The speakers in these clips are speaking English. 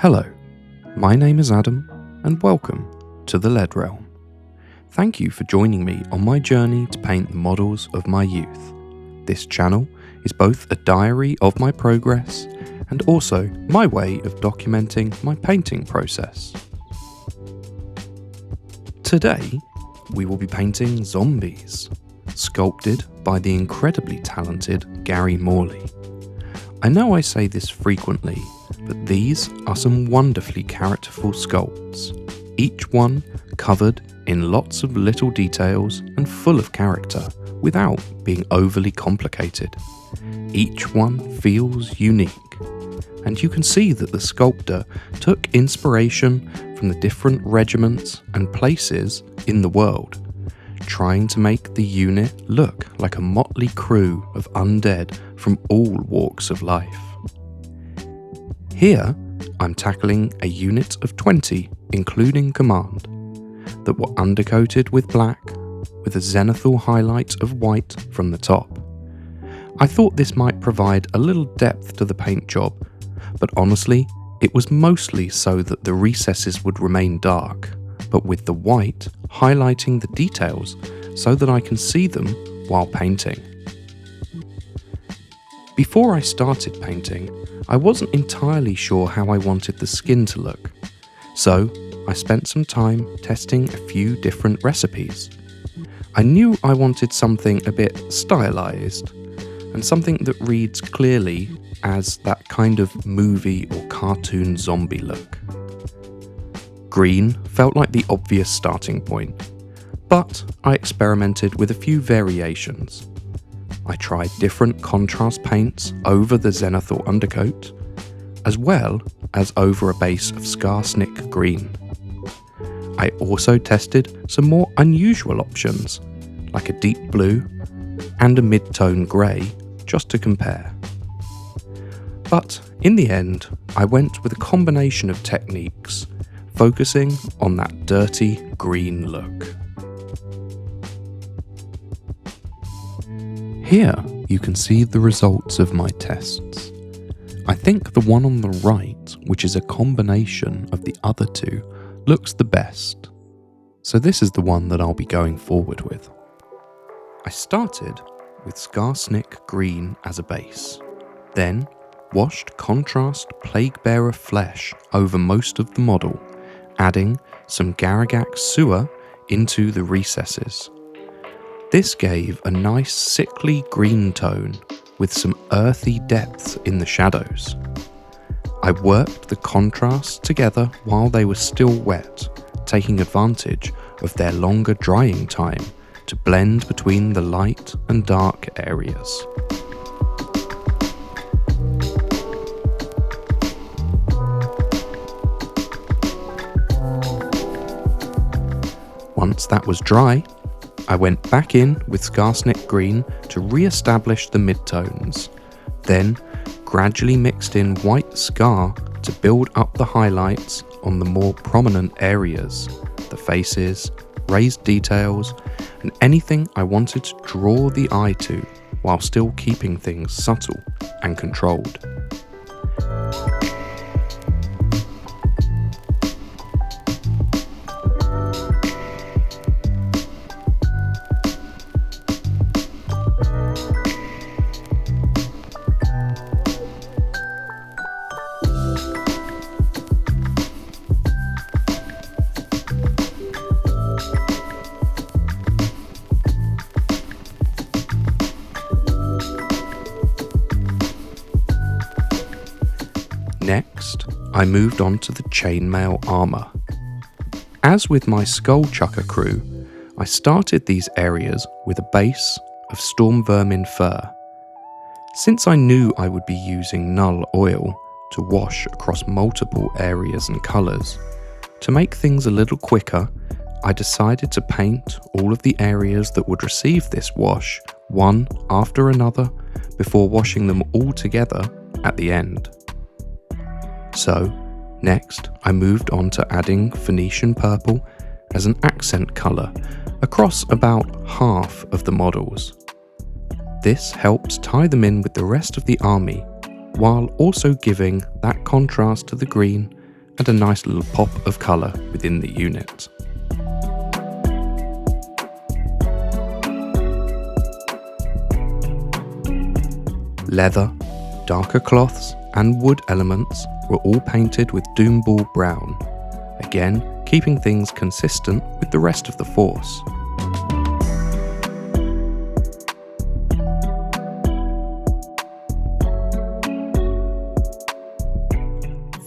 Hello, my name is Adam, and welcome to the Lead Realm. Thank you for joining me on my journey to paint the models of my youth. This channel is both a diary of my progress and also my way of documenting my painting process. Today, we will be painting zombies, sculpted by the incredibly talented Gary Morley. I know I say this frequently, but these are some wonderfully characterful sculpts, each one covered in lots of little details and full of character without being overly complicated. Each one feels unique, and you can see that the sculptor took inspiration from the different regiments and places in the world, trying to make the unit look like a motley crew of undead from all walks of life. Here, I'm tackling a unit of 20, including command, that were undercoated with black, with a zenithal highlight of white from the top. I thought this might provide a little depth to the paint job, but honestly, it was mostly so that the recesses would remain dark, but with the white highlighting the details so that I can see them while painting. Before I started painting, I wasn't entirely sure how I wanted the skin to look, so I spent some time testing a few different recipes. I knew I wanted something a bit stylized, and something that reads clearly as that kind of movie or cartoon zombie look. Green felt like the obvious starting point, but I experimented with a few variations. I tried different contrast paints over the zenithal undercoat, as well as over a base of Skarsnik green. I also tested some more unusual options, like a deep blue and a mid-tone grey, just to compare. But in the end, I went with a combination of techniques, focusing on that dirty green look. Here you can see the results of my tests. I think the one on the right, which is a combination of the other two, looks the best. So this is the one that I'll be going forward with. I started with Skarsnik green as a base, then washed contrast Plaguebearer flesh over most of the model, adding some Garagax sewer into the recesses. This gave a nice sickly green tone with some earthy depths in the shadows. I worked the contrasts together while they were still wet, taking advantage of their longer drying time to blend between the light and dark areas. Once that was dry, I went back in with Skarsnik green to re-establish the midtones, then gradually mixed in white Scar to build up the highlights on the more prominent areas, the faces, raised details, and anything I wanted to draw the eye to while still keeping things subtle and controlled. Next, I moved on to the chainmail armour. As with my Skullchucker crew, I started these areas with a base of storm vermin fur. Since I knew I would be using null oil to wash across multiple areas and colours, to make things a little quicker, I decided to paint all of the areas that would receive this wash one after another before washing them all together at the end. So, next I moved on to adding Phoenician purple as an accent colour across about half of the models. This helps tie them in with the rest of the army, while also giving that contrast to the green and a nice little pop of colour within the unit. Leather, darker cloths and wood elements were all painted with Doomlord brown, again keeping things consistent with the rest of the force.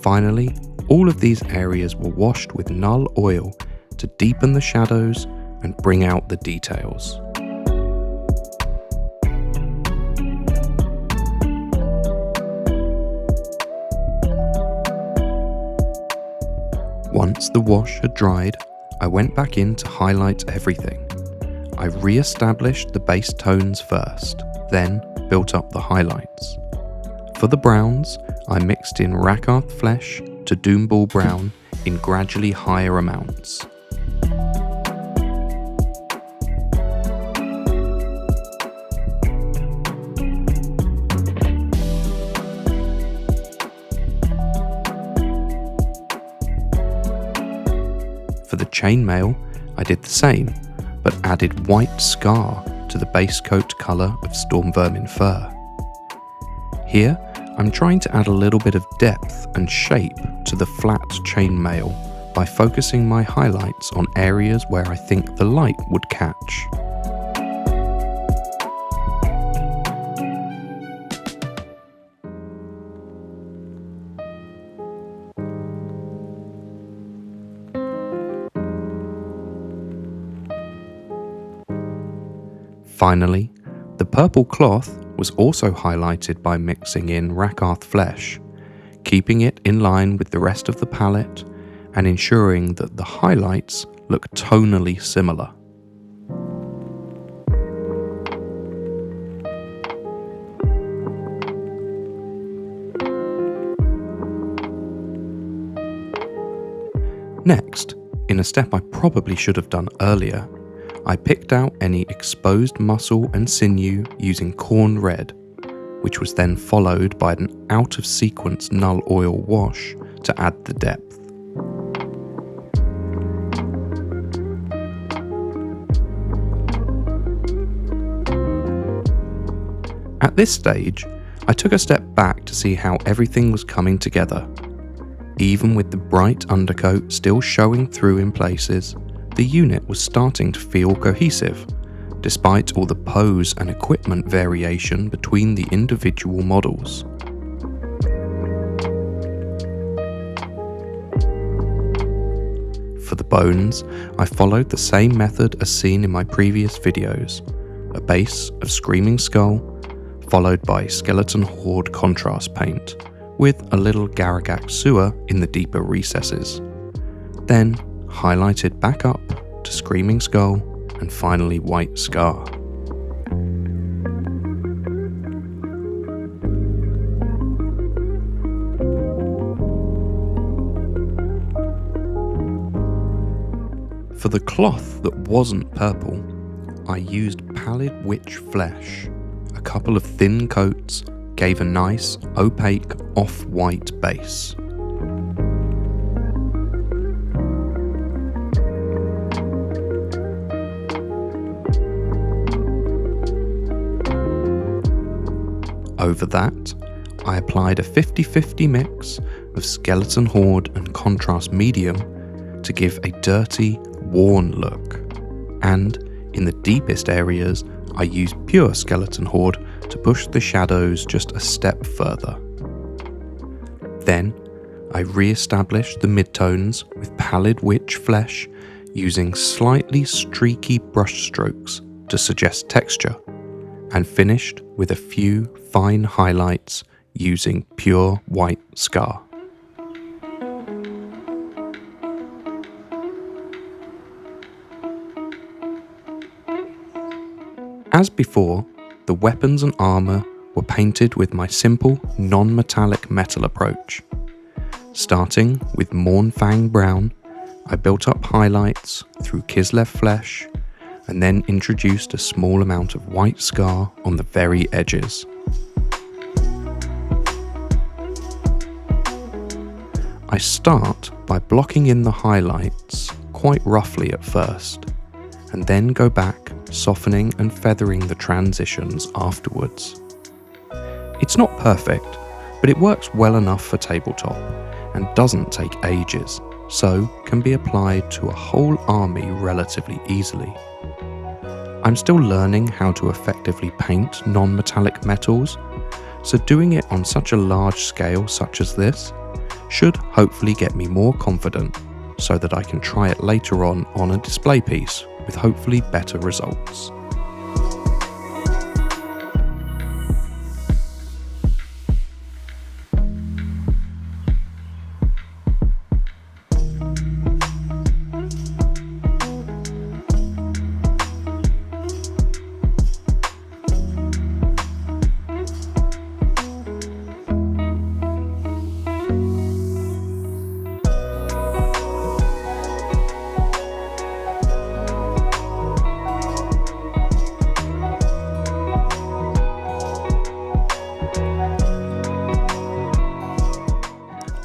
Finally, all of these areas were washed with null oil to deepen the shadows and bring out the details. Once the wash had dried, I went back in to highlight everything. I re-established the base tones first, then built up the highlights. For the browns, I mixed in Rakarth flesh to Doomlord brown in gradually higher amounts. For the chainmail, I did the same, but added white scar to the base coat colour of Storm Vermin fur. Here, I'm trying to add a little bit of depth and shape to the flat chainmail by focusing my highlights on areas where I think the light would catch. Finally, the purple cloth was also highlighted by mixing in Rakarth flesh, keeping it in line with the rest of the palette and ensuring that the highlights look tonally similar. Next, in a step I probably should have done earlier, I picked out any exposed muscle and sinew using corn red, which was then followed by an out-of-sequence null oil wash to add the depth. At this stage, I took a step back to see how everything was coming together. Even with the bright undercoat still showing through in places, the unit was starting to feel cohesive, despite all the pose and equipment variation between the individual models. For the bones, I followed the same method as seen in my previous videos, a base of Screaming Skull, followed by Skeleton Horde contrast paint, with a little Garagak sewer in the deeper recesses. Then highlighted back up to Screaming Skull, and finally White Scar. For the cloth that wasn't purple, I used Pallid Witch flesh. A couple of thin coats gave a nice, opaque, off-white base. Over that, I applied a 50-50 mix of Skeleton Horde and Contrast Medium to give a dirty, worn look, and in the deepest areas I used pure Skeleton Horde to push the shadows just a step further. Then I re-established the midtones with Pallid Witch flesh using slightly streaky brushstrokes to suggest texture, and finished with a few fine highlights using pure White Scar. As before, the weapons and armour were painted with my simple, non-metallic metal approach. Starting with Mournfang Brown, I built up highlights through Kislev flesh, and then introduced a small amount of White Scar on the very edges. I start by blocking in the highlights quite roughly at first, and then go back, softening and feathering the transitions afterwards. It's not perfect, but it works well enough for tabletop and doesn't take ages, so can be applied to a whole army relatively easily. I'm still learning how to effectively paint non-metallic metals, so doing it on such a large scale such as this should hopefully get me more confident so that I can try it later on a display piece with hopefully better results.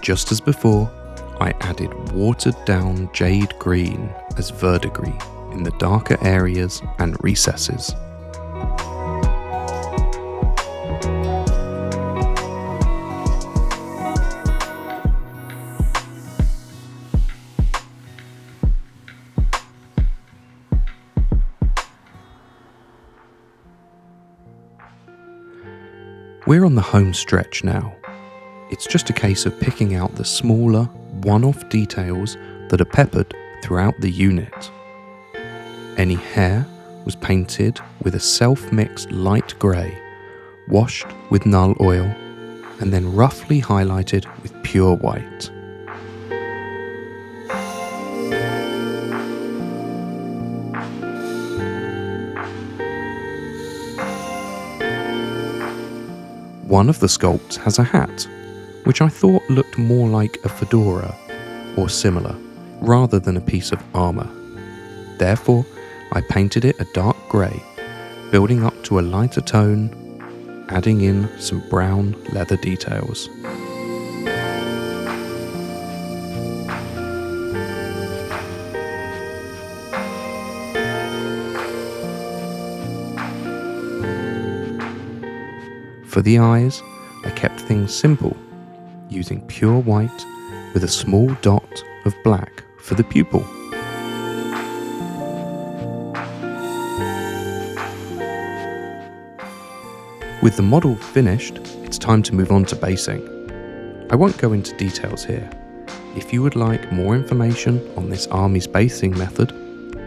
Just as before, I added watered down jade green as verdigris in the darker areas and recesses. We're on the home stretch now. It's just a case of picking out the smaller, one-off details that are peppered throughout the unit. Any hair was painted with a self-mixed light grey, washed with null oil, and then roughly highlighted with pure white. One of the sculpts has a hat, which I thought looked more like a fedora or similar, rather than a piece of armour. Therefore, I painted it a dark grey, building up to a lighter tone, adding in some brown leather details. For the eyes, I kept things simple, using pure white with a small dot of black for the pupil. With the model finished, it's time to move on to basing. I won't go into details here. If you would like more information on this army's basing method,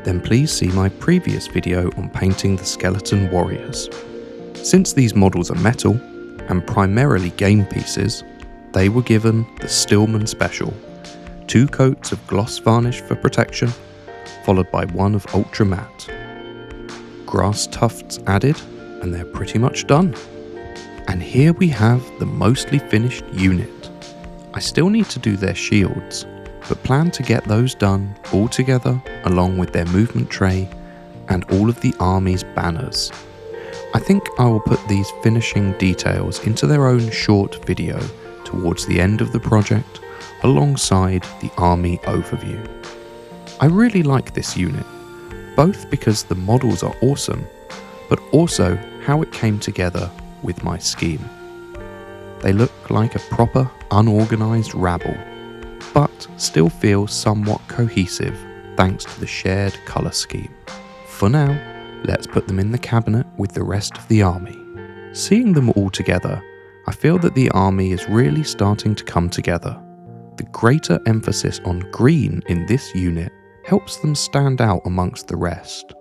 then please see my previous video on painting the skeleton warriors. Since these models are metal, and primarily game pieces, they were given the Stillman Special, 2 coats of gloss varnish for protection, followed by 1 of ultra matte. Grass tufts added, and they're pretty much done. And here we have the mostly finished unit. I still need to do their shields, but plan to get those done all together along with their movement tray and all of the army's banners. I think I will put these finishing details into their own short video towards the end of the project, alongside the army overview. I really like this unit, both because the models are awesome, but also how it came together with my scheme. They look like a proper, unorganised rabble, but still feel somewhat cohesive thanks to the shared colour scheme. For now, let's put them in the cabinet with the rest of the army. Seeing them all together, I feel that the army is really starting to come together. The greater emphasis on green in this unit helps them stand out amongst the rest,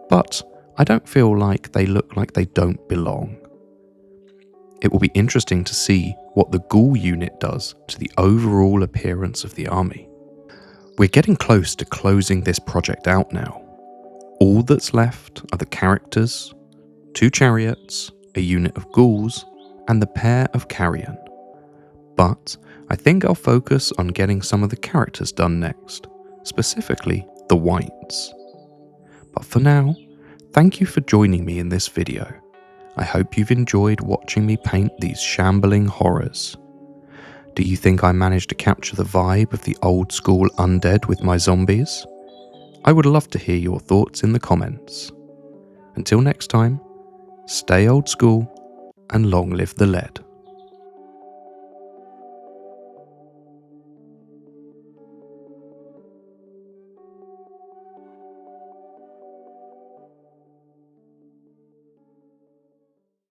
but I don't feel like they look like they don't belong. It will be interesting to see what the ghoul unit does to the overall appearance of the army. We're getting close to closing this project out now. All that's left are the characters, 2 chariots, a unit of ghouls, and the pair of carrion. But I think I'll focus on getting some of the characters done next, specifically the wights. But for now, thank you for joining me in this video. I hope you've enjoyed watching me paint these shambling horrors. Do you think I managed to capture the vibe of the old school undead with my zombies? I would love to hear your thoughts in the comments. Until next time, stay old school and long live the lead.